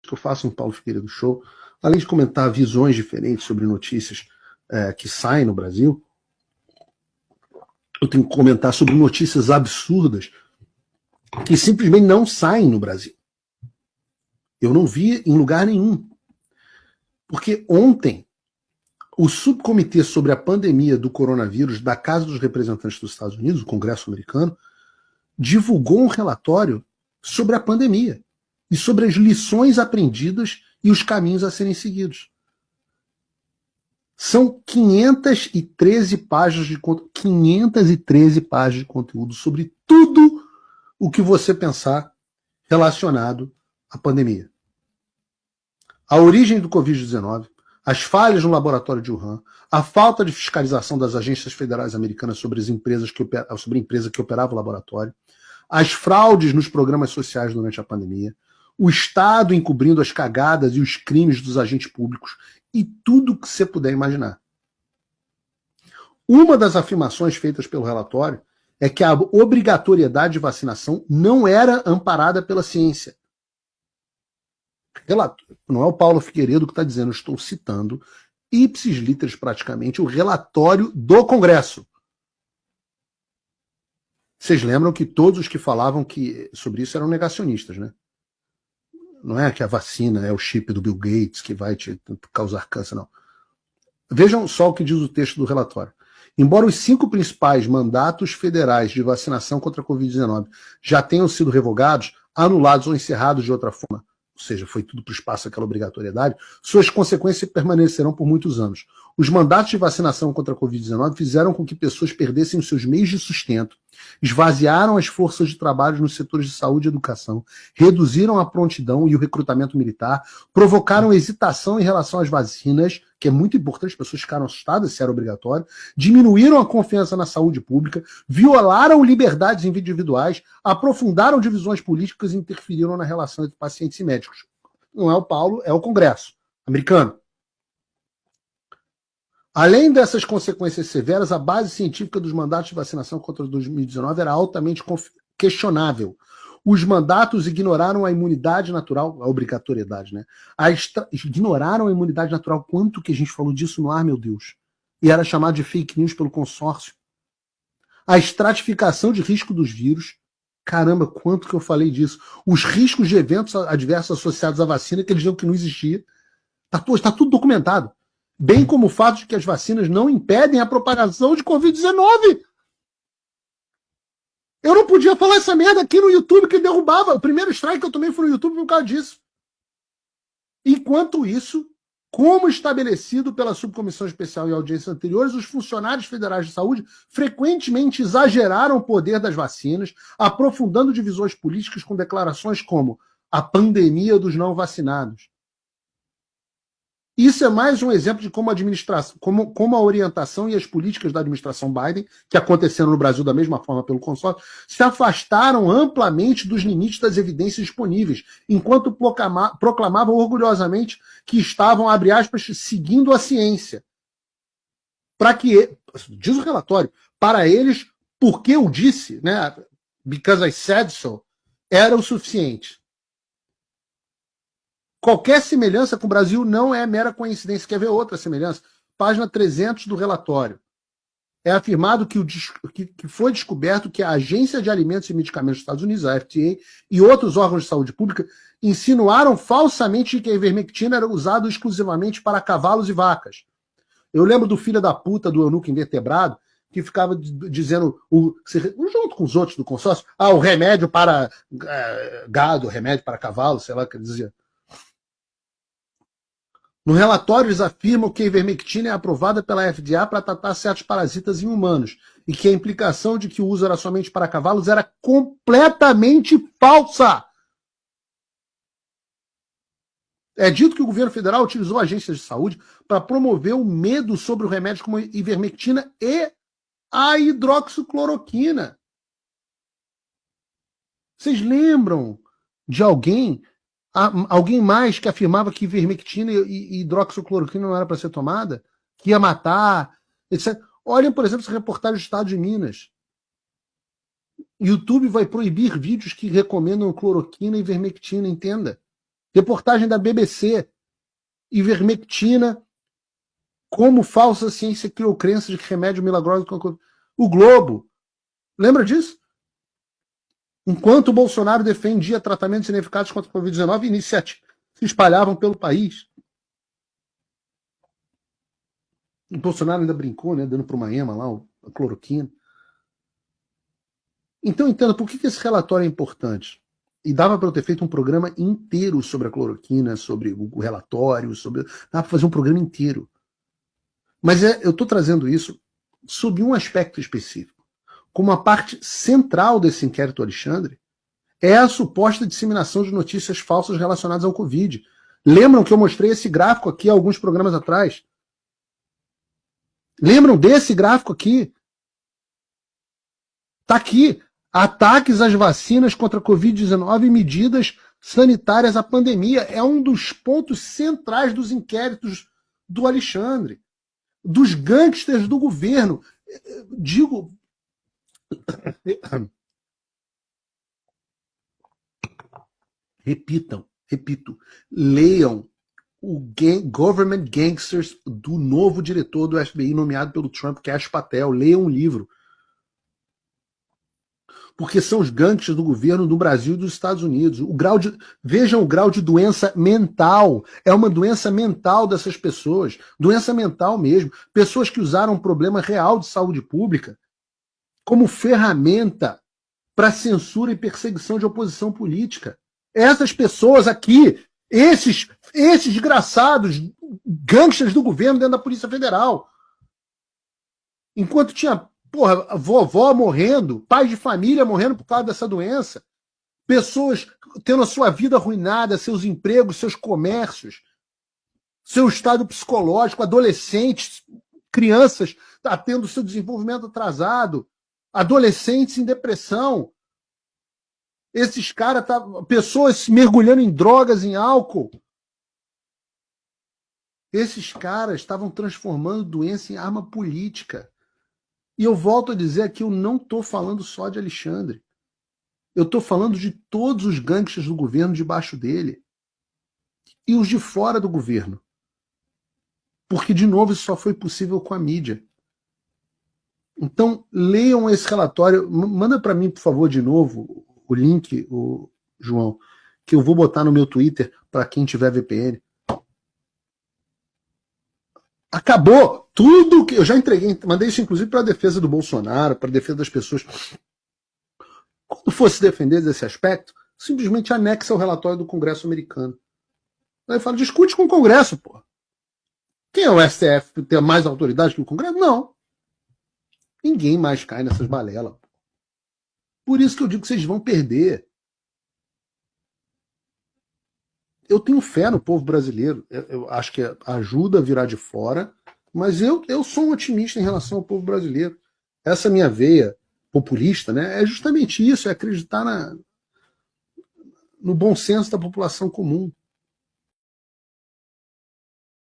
que eu faço no Paulo Figueiredo Show, além de comentar visões diferentes sobre notícias que saem no Brasil, eu tenho que comentar sobre notícias absurdas que simplesmente não saem no Brasil. Eu não vi em lugar nenhum. Porque ontem, o subcomitê sobre a pandemia do coronavírus da Casa dos Representantes dos Estados Unidos, o Congresso americano, divulgou um relatório sobre a pandemia e sobre as lições aprendidas e os caminhos a serem seguidos. São 513 páginas de conteúdo sobre tudo o que você pensar relacionado à pandemia. A origem do Covid-19, as falhas no laboratório de Wuhan, a falta de fiscalização das agências federais americanas sobre a empresa que operava o laboratório, as fraudes nos programas sociais durante a pandemia, o Estado encobrindo as cagadas e os crimes dos agentes públicos e tudo que você puder imaginar. Uma das afirmações feitas pelo relatório é que a obrigatoriedade de vacinação não era amparada pela ciência. Não é o Paulo Figueiredo que está dizendo, estou citando ipsis literis praticamente o relatório do Congresso. Vocês lembram que todos os que falavam sobre isso eram negacionistas, né? Não é que a vacina é o chip do Bill Gates que vai te causar câncer, não. Vejam só o que diz o texto do relatório. Embora os 5 principais mandatos federais de vacinação contra a Covid-19 já tenham sido revogados, anulados ou encerrados de outra forma, ou seja, foi tudo para o espaço aquela obrigatoriedade, suas consequências permanecerão por muitos anos. Os mandatos de vacinação contra a Covid-19 fizeram com que pessoas perdessem os seus meios de sustento, esvaziaram as forças de trabalho nos setores de saúde e educação, reduziram a prontidão e o recrutamento militar, provocaram hesitação em relação às vacinas, que é muito importante, as pessoas ficaram assustadas se era obrigatório, diminuíram a confiança na saúde pública, violaram liberdades individuais, aprofundaram divisões políticas e interferiram na relação entre pacientes e médicos. Não é o Paulo, é o Congresso americano. Além dessas consequências severas, a base científica dos mandatos de vacinação contra 2019 era altamente questionável. Os mandatos ignoraram a imunidade natural, a obrigatoriedade, né? Ignoraram a imunidade natural. Quanto que a gente falou disso no ar, meu Deus? E era chamado de fake news pelo consórcio. A estratificação de risco dos vírus. Caramba, quanto que eu falei disso. Os riscos de eventos adversos associados à vacina, que eles diziam que não existia. Está tudo documentado. Bem como o fato de que as vacinas não impedem a propagação de Covid-19. Eu não podia falar essa merda aqui no YouTube que derrubava. O primeiro strike que eu tomei foi no YouTube por causa disso. Enquanto isso, como estabelecido pela Subcomissão Especial e audiências anteriores, os funcionários federais de saúde frequentemente exageraram o poder das vacinas, aprofundando divisões políticas com declarações como a pandemia dos não vacinados. Isso é mais um exemplo de como a orientação e as políticas da administração Biden, que aconteceram no Brasil da mesma forma pelo consórcio, se afastaram amplamente dos limites das evidências disponíveis, enquanto proclamavam orgulhosamente que estavam, abre aspas, seguindo a ciência. Diz o relatório, para eles, porque eu disse, né, because I said so, era o suficiente. Qualquer semelhança com o Brasil não é mera coincidência. Quer ver outra semelhança? Página 300 do relatório. É afirmado que foi descoberto que a Agência de Alimentos e Medicamentos dos Estados Unidos, a FDA, e outros órgãos de saúde pública insinuaram falsamente que a ivermectina era usada exclusivamente para cavalos e vacas. Eu lembro do filho da puta do eunuco invertebrado que ficava dizendo, junto com os outros do consórcio, o remédio para gado, remédio para cavalo, sei lá o que ele dizia. No relatório, eles afirmam que a ivermectina é aprovada pela FDA para tratar certos parasitas em humanos e que a implicação de que o uso era somente para cavalos era completamente falsa. É dito que o governo federal utilizou agências de saúde para promover o medo sobre o remédio como a ivermectina e a hidroxicloroquina. Vocês lembram de alguém mais que afirmava que ivermectina e hidroxicloroquina não era para ser tomada? Que ia matar, etc. Olhem, por exemplo, essa reportagem do Estado de Minas. YouTube vai proibir vídeos que recomendam cloroquina e ivermectina, entenda. Reportagem da BBC, ivermectina, como falsa ciência criou crença de que remédio milagroso... O Globo, lembra disso? Enquanto o Bolsonaro defendia tratamentos ineficazes contra a Covid-19, iniciativas se espalhavam pelo país. O Bolsonaro ainda brincou, né, dando para uma EMA lá, a cloroquina. Então, entenda, por que esse relatório é importante? E dava para eu ter feito um programa inteiro sobre a cloroquina, sobre o relatório, sobre... Dava para fazer um programa inteiro. Mas eu estou trazendo isso sob um aspecto específico. Como a parte central desse inquérito Alexandre é a suposta disseminação de notícias falsas relacionadas ao Covid. Lembram que eu mostrei esse gráfico aqui há alguns programas atrás? Lembram desse gráfico aqui? Está aqui. Ataques às vacinas contra a Covid-19 e medidas sanitárias à pandemia. É um dos pontos centrais dos inquéritos do Alexandre, dos gangsters do governo. Digo... Repito, leiam o Government Gangsters do novo diretor do FBI nomeado pelo Trump, Kash Patel. Leiam um livro. Porque são os gangsters do governo do Brasil e dos Estados Unidos. Vejam o grau de doença mental. É uma doença mental dessas pessoas. Doença mental mesmo. Pessoas que usaram um problema real de saúde pública como ferramenta para censura e perseguição de oposição política. Essas pessoas aqui, esses desgraçados gangsters do governo dentro da Polícia Federal. Enquanto tinha, vovó morrendo, pais de família morrendo por causa dessa doença, pessoas tendo a sua vida arruinada, seus empregos, seus comércios, seu estado psicológico, adolescentes, crianças tendo seu desenvolvimento atrasado, adolescentes em depressão. Esses caras, pessoas mergulhando em drogas, em álcool. Esses caras estavam transformando doença em arma política. E eu volto a dizer aqui, eu não estou falando só de Alexandre. Eu estou falando de todos os gangsters do governo debaixo dele. E os de fora do governo. Porque, de novo, isso só foi possível com a mídia. Então, leiam esse relatório. Manda para mim, por favor, de novo, o link, João, que eu vou botar no meu Twitter para quem tiver VPN. Acabou tudo que eu já entreguei, mandei isso inclusive para a defesa do Bolsonaro, para a defesa das pessoas. Quando fosse defender desse aspecto, simplesmente anexa o relatório do Congresso americano. Aí fala, discute com o Congresso, pô. Quem é o STF? Tem mais autoridade que o Congresso? Não. Ninguém mais cai nessas balelas. Por isso que eu digo que vocês vão perder. Eu tenho fé no povo brasileiro. Eu acho que ajuda a virar de fora, mas eu sou um otimista em relação ao povo brasileiro. Essa minha veia populista, né, é justamente isso, é acreditar no bom senso da população comum.